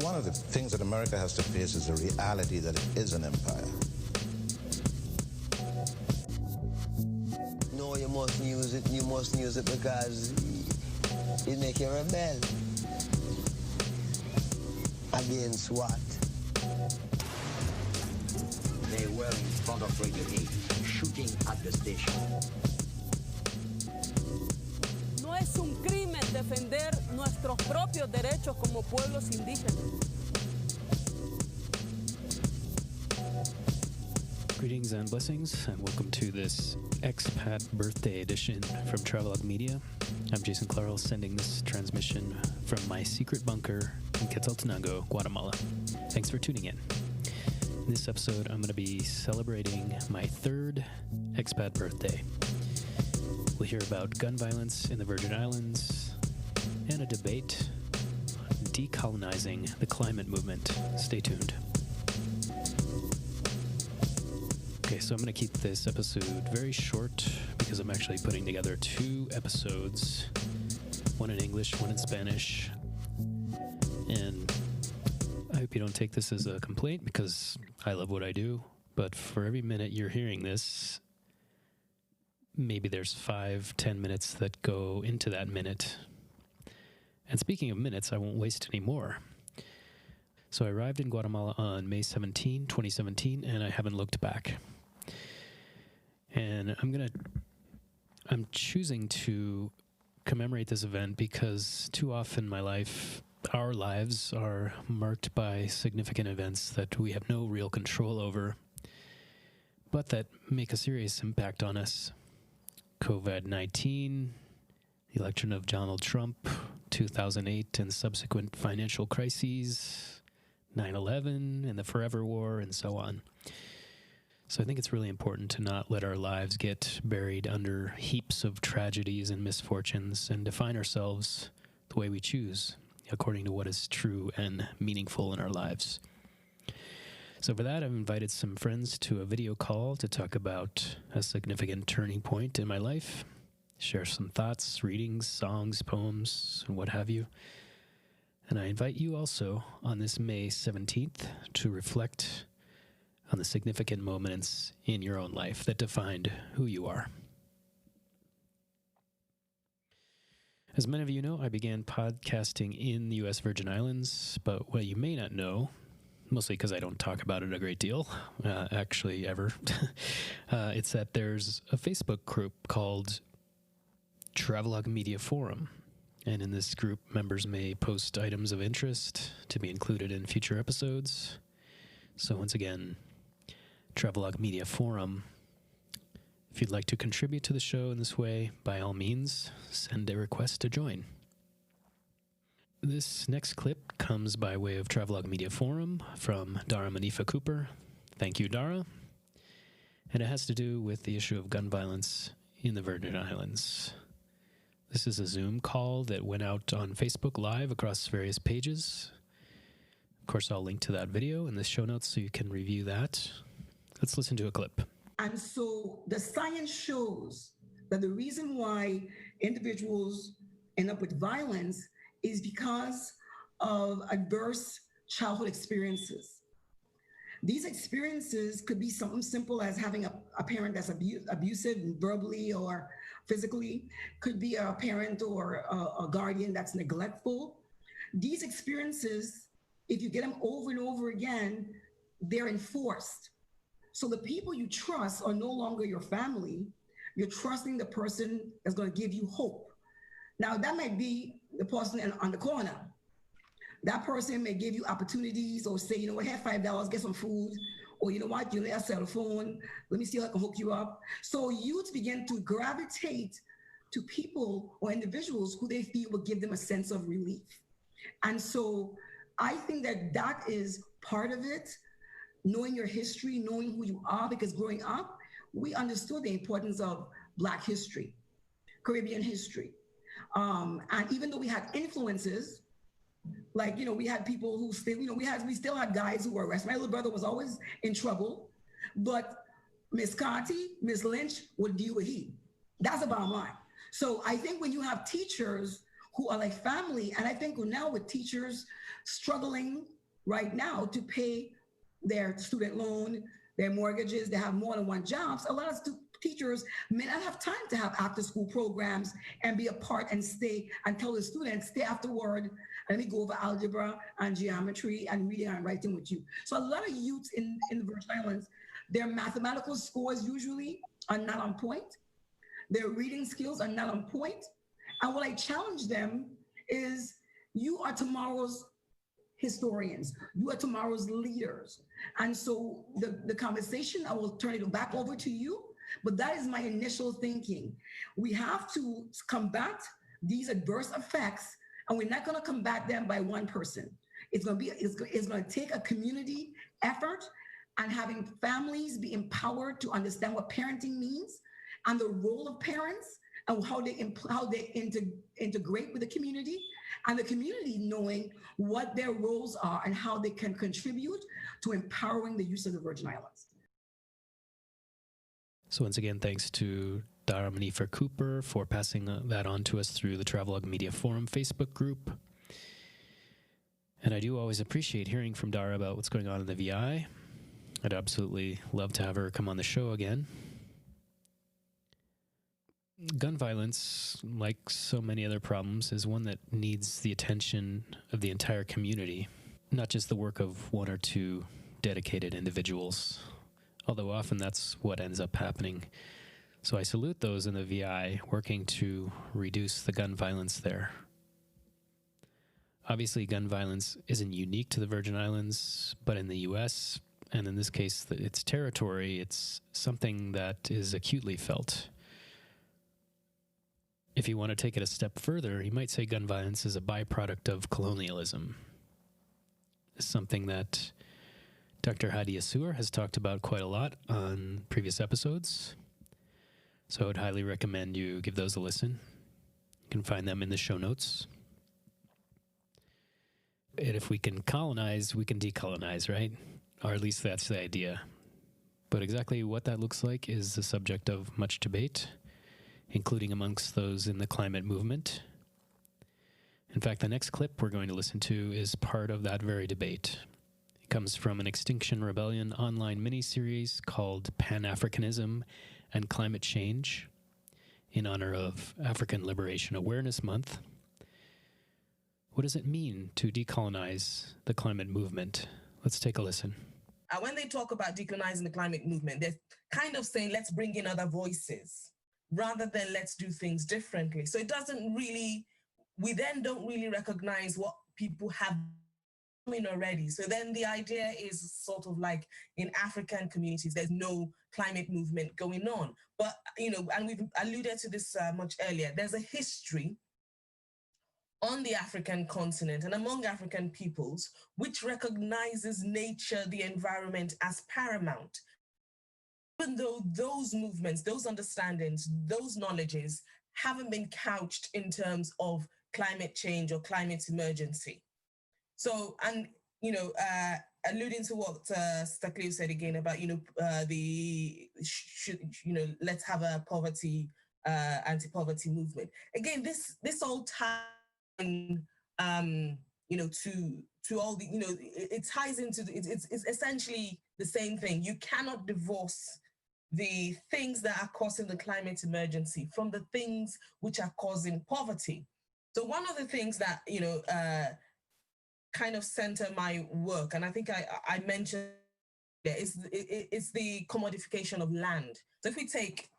one of the things that America has to face is the reality that it is an empire. No, you mustn't use it. You mustn't use it because it make you rebel. Against what? They were in front of Radio 8, shooting at the station. No es un crimen defender nuestros propios derechos como pueblos indígenas. Greetings and blessings, and welcome to this Expat birthday edition from Travelogue Media. I'm Jason Clarl, sending this transmission from my secret bunker in Quetzaltenango, Guatemala. Thanks for tuning in. In this episode, I'm going to be celebrating my third expat birthday. We'll hear about gun violence in the Virgin Islands and a debate on decolonizing the climate movement. Stay tuned. Okay, so I'm going to keep this episode very short because I'm actually putting together two episodes, one in English, one in Spanish. And I hope you don't take this as a complaint because I love what I do. But for every minute you're hearing this, maybe there's 5-10 minutes that go into that minute. And speaking of minutes, I won't waste any more. So I arrived in Guatemala on May 17, 2017, and I haven't looked back. And I'm choosing to commemorate this event because too often in my life, our lives are marked by significant events that we have no real control over, but that make a serious impact on us. COVID-19, the election of Donald Trump, 2008 and subsequent financial crises, 9/11 and the Forever War, and so on. So I think it's really important to not let our lives get buried under heaps of tragedies and misfortunes and define ourselves the way we choose, according to what is true and meaningful in our lives. So for that, I've invited some friends to a video call to talk about a significant turning point in my life, share some thoughts, readings, songs, poems, and what have you. And I invite you also on this May 17th to reflect on the significant moments in your own life that defined who you are. As many of you know, I began podcasting in the U.S. Virgin Islands, but what you may not know, mostly because I don't talk about it a great deal, actually ever, it's that there's a Facebook group called Travelogue Media Forum. And in this group, members may post items of interest to be included in future episodes. So once again, Travelogue Media Forum. If you'd like to contribute to the show in this way, by all means, send a request to join. This next clip comes by way of Travelogue Media Forum from Dara Manifa Cooper. Thank you, Dara. And it has to do with the issue of gun violence in the Virgin Islands. This is a Zoom call that went out on Facebook Live across various pages. Of course, I'll link to that video in the show notes so you can review that. Let's listen to a clip. And so the science shows that the reason why individuals end up with violence is because of adverse childhood experiences. These experiences could be something simple as having a parent that's abusive verbally or physically, could be a parent or a guardian that's neglectful. These experiences, if you get them over and over again, they're enforced. So the people you trust are no longer your family. You're trusting the person that's going to give you hope. Now, that might be the person on the corner. That person may give you opportunities or say, you know what, have $5, get some food. Or you know what, you need a cell phone. Let me see how I can hook you up. So youth begin to gravitate to people or individuals who they feel will give them a sense of relief. And so I think that is part of it. Knowing your history, knowing who you are, because growing up, we understood the importance of Black history, Caribbean history. And even though we had influences, like, you know, we had people who still, you know, we still had guys who were arrested. My little brother was always in trouble, but Miss Carty, Miss Lynch would deal with he. That's the bottom line. So I think when you have teachers who are like family. And I think now with teachers struggling right now to pay their student loan, their mortgages, they have more than one jobs. A lot of teachers may not have time to have after school programs and be a part and stay and tell the students, stay afterward, and let me go over algebra and geometry and reading and writing with you. So a lot of youths in the Virgin Islands, their mathematical scores usually are not on point. Their reading skills are not on point. And what I challenge them is, you are tomorrow's historians. You are tomorrow's leaders. And so the conversation, I will turn it back over to you, but that is my initial thinking. We have to combat these adverse effects, and we're not going to combat them by one person. It's going to take a community effort, and having families be empowered to understand what parenting means and the role of parents and how they integrate with the community, and the community knowing what their roles are and how they can contribute to empowering the youth of the Virgin Islands. So once again, thanks to Dara Manifer Cooper for passing that on to us through the Travelogue Media Forum Facebook group. And I do always appreciate hearing from Dara about what's going on in the VI. I'd absolutely love to have her come on the show again. Gun violence, like so many other problems, is one that needs the attention of the entire community, not just the work of one or two dedicated individuals, although often that's what ends up happening. So I salute those in the VI working to reduce the gun violence there. Obviously, gun violence isn't unique to the Virgin Islands, but in the U.S., and in this case, its territory, it's something that is acutely felt. If you want to take it a step further, you might say gun violence is a byproduct of colonialism. It's something that Dr. Hadi Assur has talked about quite a lot on previous episodes. So I would highly recommend you give those a listen. You can find them in the show notes. And if we can colonize, we can decolonize, right? Or at least that's the idea. But exactly what that looks like is the subject of much debate, including amongst those in the climate movement. In fact, the next clip we're going to listen to is part of that very debate. It comes from an Extinction Rebellion online mini-series called Pan-Africanism and Climate Change, in honor of African Liberation Awareness Month. What does it mean to decolonize the climate movement? Let's take a listen. When they talk about decolonizing the climate movement, they're kind of saying, let's bring in other voices, rather than let's do things differently. So it doesn't really, we then don't really recognize what people have doing already. So then the idea is sort of like in African communities, there's no climate movement going on. But, you know, and we've alluded to this much earlier, there's a history on the African continent and among African peoples, which recognizes nature, the environment as paramount. Even though those movements, those understandings, those knowledges haven't been couched in terms of climate change or climate emergency. So, and, you know, alluding to what Staklev said again about, let's have a poverty, anti-poverty movement. Again, this all ties in, to all the, it ties into, it's essentially the same thing. You cannot divorce the things that are causing the climate emergency from the things which are causing poverty. So one of the things that, kind of center my work, and I think I mentioned is the commodification of land. So if we take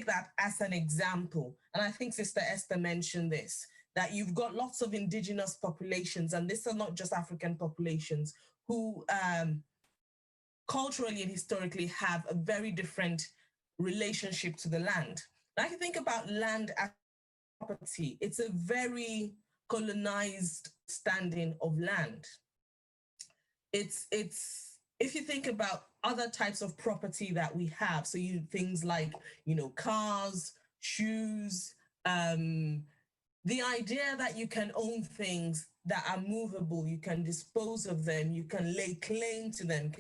that as an example, and I think Sister Esther mentioned this, that you've got lots of indigenous populations, and these are not just African populations, who culturally and historically have a very different relationship to the land. Now, if you think about land as property, it's a very colonized standing of land. It's if you think about other types of property that we have, so things like, cars, shoes, the idea that you can own things that are movable, you can dispose of them, you can lay claim to them,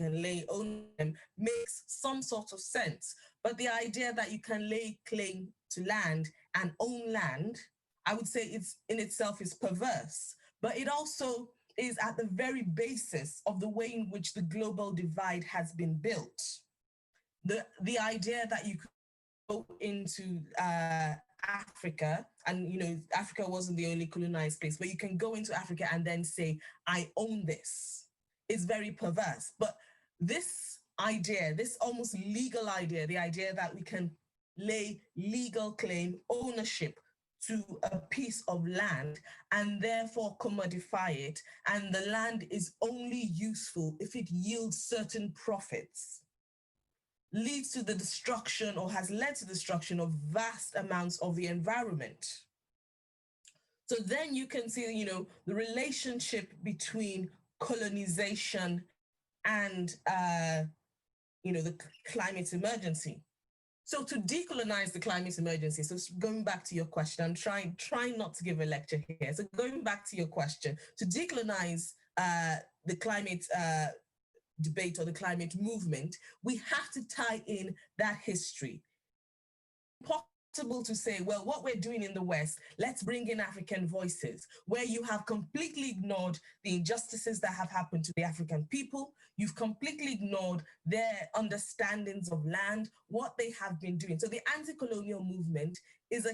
own them, makes some sort of sense. But the idea that you can lay claim to land and own land I would say it's in itself is perverse, but it also is at the very basis of the way in which the global divide has been built. The idea that you could go into Africa, and Africa wasn't the only colonized place, but you can go into Africa and then say, I own this, is very perverse. But this idea, this almost legal idea, the idea that we can lay legal claim, ownership to a piece of land and therefore commodify it, and the land is only useful if it yields certain profits, leads to the destruction, or has led to the destruction, of vast amounts of the environment. So then you can see, the relationship between colonization and, the climate emergency. So to decolonize the climate emergency, so going back to your question, I'm trying not to give a lecture here. So going back to your question, to decolonize the climate debate or the climate movement, we have to tie in that history. Possible to say, well, what we're doing in the West, let's bring in African voices, where you have completely ignored the injustices that have happened to the African people. You've completely ignored their understandings of land, what they have been doing. So the anti-colonial movement is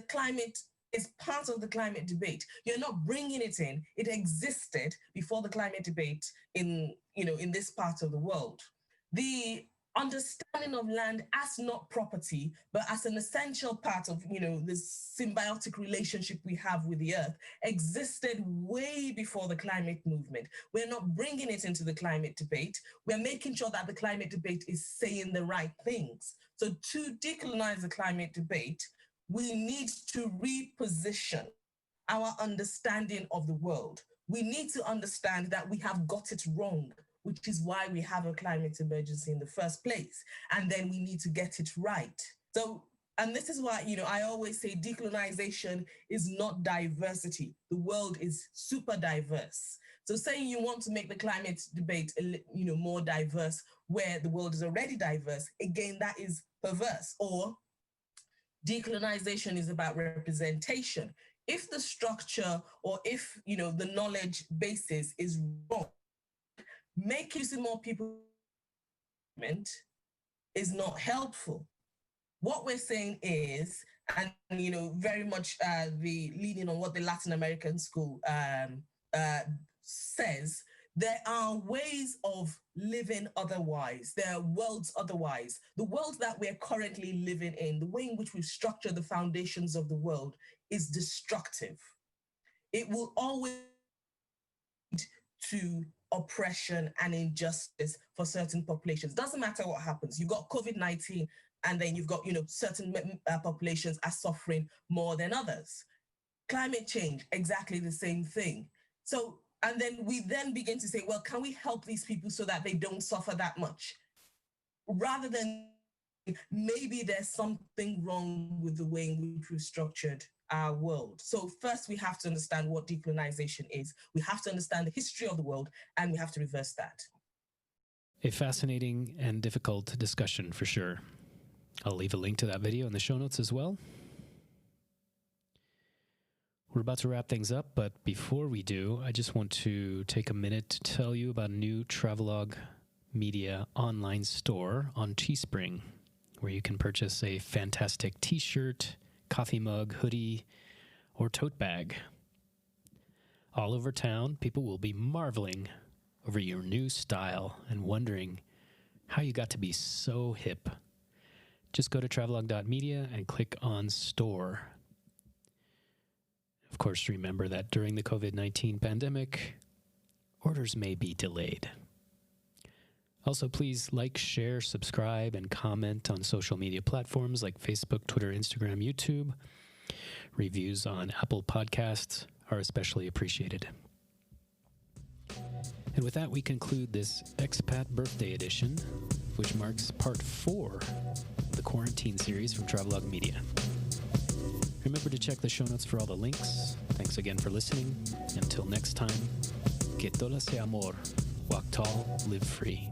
part of the climate debate. You're not bringing it in. It existed before the climate debate in this part of the world. The understanding of land as not property, but as an essential part of, this symbiotic relationship we have with the earth, existed way before the climate movement. We're not bringing it into the climate debate. We're making sure that the climate debate is saying the right things. So to decolonize the climate debate, we need to reposition our understanding of the world. We need to understand that we have got it wrong, which is why we have a climate emergency in the first place. And then we need to get it right. So, and this is why, I always say decolonization is not diversity. The world is super diverse. So saying you want to make the climate debate, more diverse where the world is already diverse, again, that is perverse. Or decolonization is about representation. If the structure or if, the knowledge basis is wrong, make using more people is not helpful. What we're saying is, and very much the leading on what the Latin American school says, there are ways of living otherwise. There are worlds otherwise. The world that we're currently living in, the way in which we've structured the foundations of the world, is destructive. It will always lead to oppression and injustice for certain populations. Doesn't matter what happens. You've got COVID-19, and then you've got, certain populations are suffering more than others. Climate change, exactly the same thing. So, and then we then begin to say, well, can we help these people so that they don't suffer that much? Rather than maybe there's something wrong with the way in which we've structured our world. So first we have to understand what decolonization is. We have to understand the history of the world, and we have to reverse that. A fascinating and difficult discussion for sure. I'll leave a link to that video in the show notes as well. We're about to wrap things up, but before we do, I just want to take a minute to tell you about a new Travelogue Media online store on Teespring, where you can purchase a fantastic t-shirt, coffee mug, hoodie, or tote bag. All over town, people will be marveling over your new style and wondering how you got to be so hip. Just go to travelogue.media and click on store. Of course, remember that during the COVID-19 pandemic, orders may be delayed. Also, please like, share, subscribe, and comment on social media platforms like Facebook, Twitter, Instagram, YouTube. Reviews on Apple Podcasts are especially appreciated. And with that, we conclude this Expat Birthday Edition, which marks part 4 of the Quarantine series from Travelogue Media. Remember to check the show notes for all the links. Thanks again for listening. Until next time, que todo sea amor. Walk tall, live free.